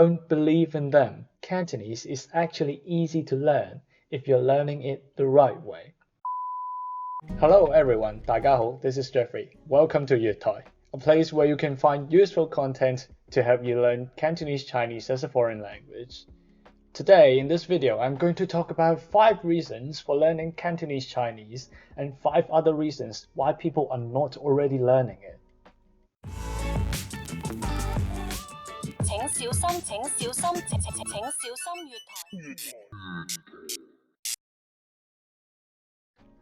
Don't believe in them. Cantonese is actually easy to learn if you're learning it the right way. Hello everyone, 大家好, this is Jeffrey. Welcome to Jyuttoi, a place where you can find useful content to help you learn Cantonese Chinese as a foreign language. Today, in this video, I'm going to talk about 5 reasons for learning Cantonese Chinese and 5 other reasons why people are not already learning it.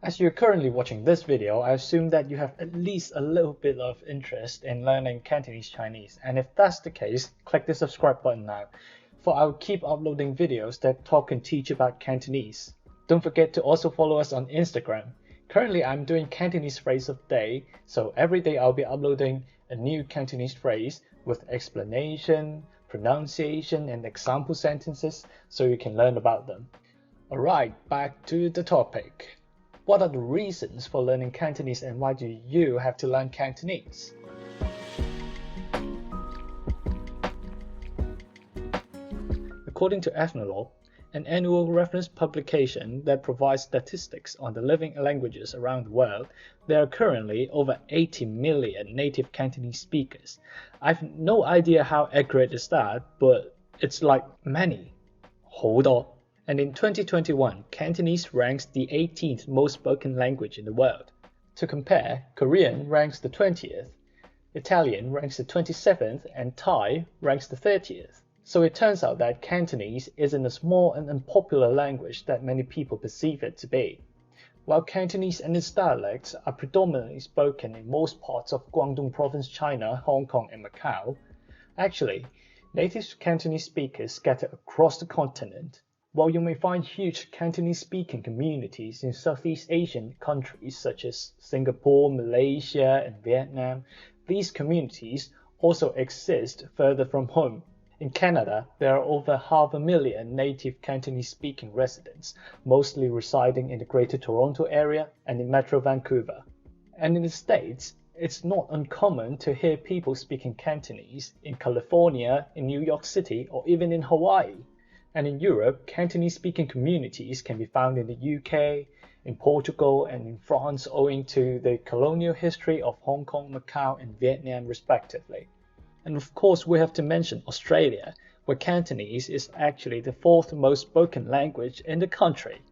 As you're currently watching this video, I assume that you have at least a little bit of interest in learning Cantonese Chinese, and if that's the case, click the subscribe button now, for I will keep uploading videos that talk and teach about Cantonese. Don't forget to also follow us on Instagram. Currently I'm doing Cantonese phrase of the day, so every day I'll be uploading a new Cantonese phrase with explanation, pronunciation and example sentences so you can learn about them. Alright, back to the topic. What are the reasons for learning Cantonese and why do you have to learn Cantonese? According to Ethnologue, an annual reference publication that provides statistics on the living languages around the world, there are currently over 80 million native Cantonese speakers. I've no idea how accurate is that, but it's like many. 好多. And in 2021, Cantonese ranks the 18th most spoken language in the world. To compare, Korean ranks the 20th, Italian ranks the 27th, and Thai ranks the 30th. So it turns out that Cantonese isn't a small and unpopular language that many people perceive it to be. While Cantonese and its dialects are predominantly spoken in most parts of Guangdong Province, China, Hong Kong, and Macau, actually, native Cantonese speakers scatter across the continent. While you may find huge Cantonese-speaking communities in Southeast Asian countries such as Singapore, Malaysia, and Vietnam, these communities also exist further from home. In Canada, there are over 500,000 native Cantonese-speaking residents, mostly residing in the Greater Toronto area and in Metro Vancouver. And in the States, it's not uncommon to hear people speaking Cantonese in California, in New York City, or even in Hawaii. And in Europe, Cantonese-speaking communities can be found in the UK, in Portugal, and in France owing to the colonial history of Hong Kong, Macau, and Vietnam respectively. And of course, we have to mention Australia, where Cantonese is actually the 4th most spoken language in the country.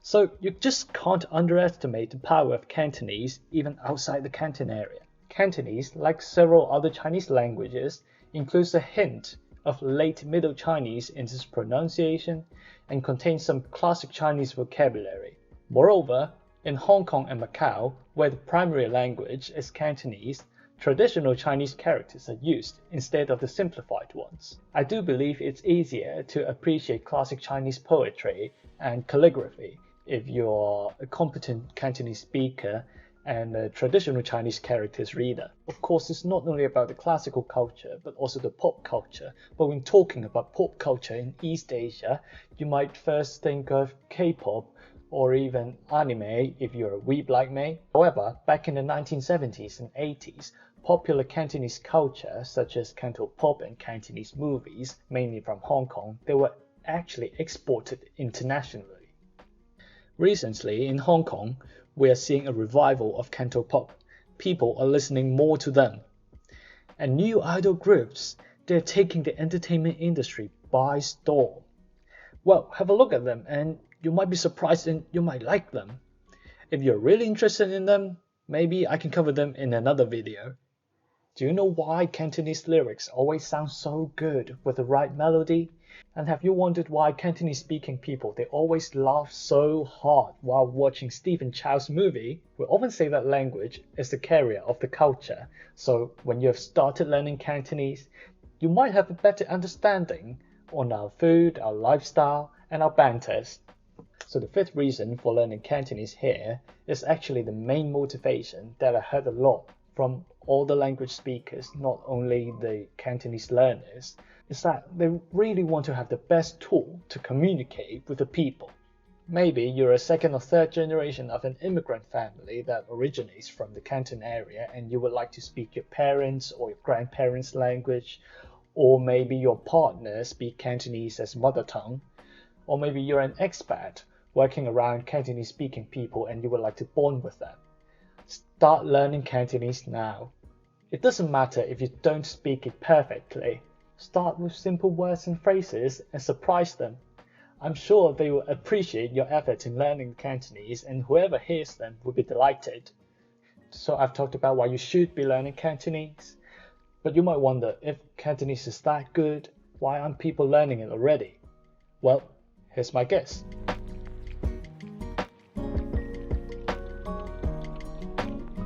So you just can't underestimate the power of Cantonese even outside the Canton area. Cantonese, like several other Chinese languages, includes a hint of late Middle Chinese in its pronunciation and contains some classic Chinese vocabulary. Moreover, in Hong Kong and Macau, where the primary language is Cantonese, traditional Chinese characters are used instead of the simplified ones. I do believe it's easier to appreciate classic Chinese poetry and calligraphy if you're a competent Cantonese speaker and a traditional Chinese characters reader. Of course, it's not only about the classical culture, but also the pop culture. But when talking about pop culture in East Asia, you might first think of K-pop or even anime if you're a weeb like me. However, back in the 1970s and 80s, popular Cantonese culture such as Canto pop and Cantonese movies, mainly from Hong Kong, they were actually exported internationally. Recently, in Hong Kong, we are seeing a revival of Canto pop. People are listening more to them. And new idol groups, they're taking the entertainment industry by storm. Well, have a look at them and you might be surprised and you might like them. If you're really interested in them, maybe I can cover them in another video. Do you know why Cantonese lyrics always sound so good with the right melody? And have you wondered why Cantonese-speaking people, they always laugh so hard while watching Stephen Chow's movie? We often say that language is the carrier of the culture, so when you have started learning Cantonese, you might have a better understanding on our food, our lifestyle, and our banters. So the 5th reason for learning Cantonese here is actually the main motivation that I heard a lot from all the language speakers, not only the Cantonese learners, is that they really want to have the best tool to communicate with the people. Maybe you're a 2nd or 3rd generation of an immigrant family that originates from the Canton area and you would like to speak your parents' or your grandparents' language, or maybe your partner speaks Cantonese as mother tongue, or maybe you're an expat working around Cantonese speaking people and you would like to bond with them. Start learning Cantonese now. It doesn't matter if you don't speak it perfectly. Start with simple words and phrases and surprise them. I'm sure they will appreciate your effort in learning Cantonese, and whoever hears them will be delighted. So I've talked about why you should be learning Cantonese. But you might wonder, if Cantonese is that good, why aren't people learning it already? Well, here's my guess.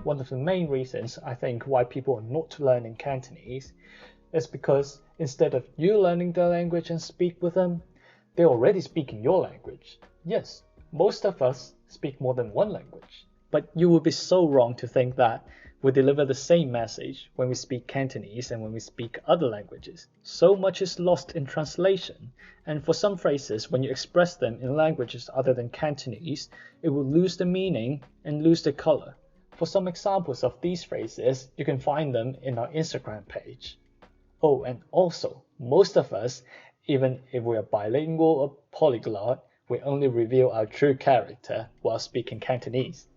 One of the main reasons I think why people are not learning Cantonese is because instead of you learning their language and speak with them, they're already speaking your language. Yes, most of us speak more than one language. But you would be so wrong to think that we deliver the same message when we speak Cantonese and when we speak other languages. So much is lost in translation, and for some phrases, when you express them in languages other than Cantonese, it will lose the meaning and lose the color. For some examples of these phrases, you can find them in our Instagram page. Oh, and also, most of us, even if we are bilingual or polyglot, we only reveal our true character while speaking Cantonese.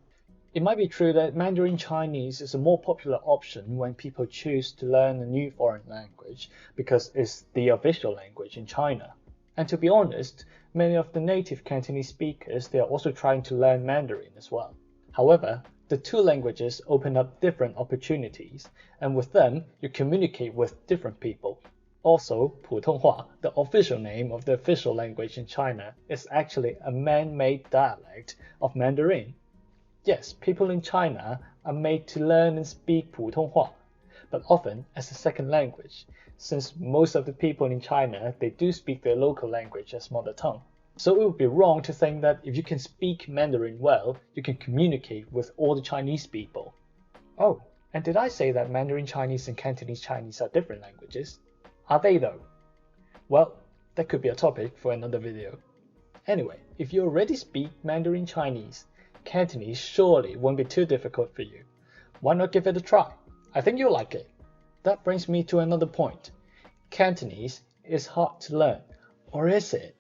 It might be true that Mandarin Chinese is a more popular option when people choose to learn a new foreign language because it's the official language in China. And to be honest, many of the native Cantonese speakers, they are also trying to learn Mandarin as well. However, the two languages open up different opportunities, and with them, you communicate with different people. Also, 普通话, the official name of the official language in China, is actually a man-made dialect of Mandarin. Yes, people in China are made to learn and speak 普通话, but often as a second language, since most of the people in China, they do speak their local language as mother tongue. So it would be wrong to think that if you can speak Mandarin well, you can communicate with all the Chinese people. Oh, and did I say that Mandarin Chinese and Cantonese Chinese are different languages? Are they though? Well, that could be a topic for another video. Anyway, if you already speak Mandarin Chinese, Cantonese surely won't be too difficult for you. Why not give it a try? I think you'll like it. That brings me to another point. Cantonese is hard to learn, or is it?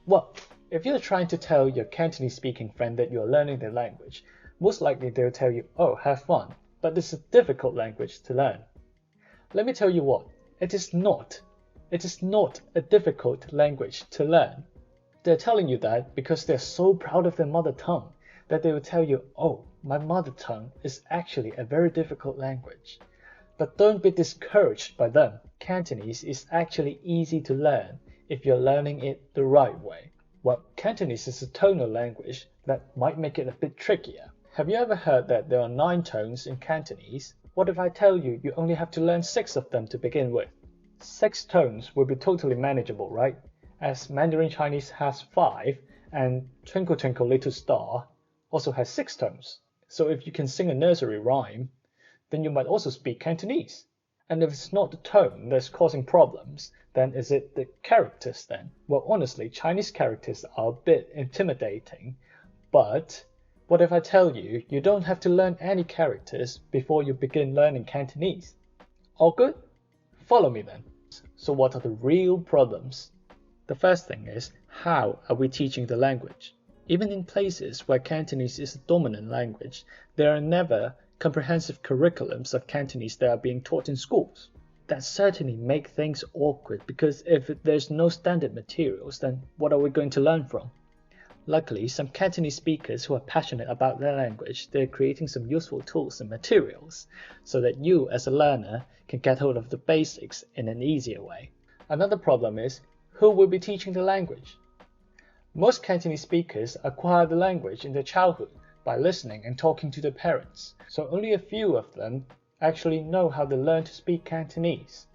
Well, if you're trying to tell your Cantonese speaking friend that you're learning their language, most likely they'll tell you, oh, have fun, but it's a difficult language to learn. Let me tell you what, it is not. It is not a difficult language to learn. They're telling you that because they're so proud of their mother tongue that they will tell you, oh, my mother tongue is actually a very difficult language. But don't be discouraged by them. Cantonese is actually easy to learn if you're learning it the right way. Well, Cantonese is a tonal language that might make it a bit trickier. Have you ever heard that there are 9 tones in Cantonese? What if I tell you you only have to learn 6 of them to begin with? 6 tones will be totally manageable, right? As Mandarin Chinese has 5, and Twinkle Twinkle Little Star also has 6 tones. So if you can sing a nursery rhyme, then you might also speak Cantonese. And if it's not the tone that's causing problems, then is it the characters then? Well, honestly, Chinese characters are a bit intimidating, but what if I tell you you don't have to learn any characters before you begin learning Cantonese? All good? Follow me then. So what are the real problems? The first thing is, how are we teaching the language? Even in places where Cantonese is a dominant language, there are never comprehensive curriculums of Cantonese that are being taught in schools. That certainly makes things awkward because if there's no standard materials, then what are we going to learn from? Luckily, some Cantonese speakers who are passionate about their language, they're creating some useful tools and materials so that you as a learner can get hold of the basics in an easier way. Another problem is, who will be teaching the language? Most Cantonese speakers acquire the language in their childhood by listening and talking to their parents, so only a few of them actually know how to learn to speak Cantonese.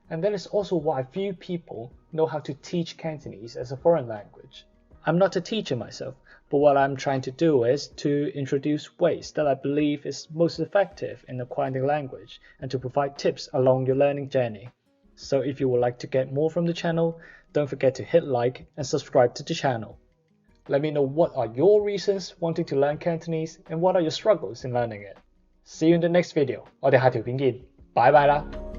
And that is also why few people know how to teach Cantonese as a foreign language. I'm not a teacher myself, but what I'm trying to do is to introduce ways that I believe is most effective in acquiring the language and to provide tips along your learning journey. So if you would like to get more from the channel, don't forget to hit like and subscribe to the channel. Let me know what are your reasons wanting to learn Cantonese and what are your struggles in learning it. See you in the next video. 我哋下條片見，拜拜啦！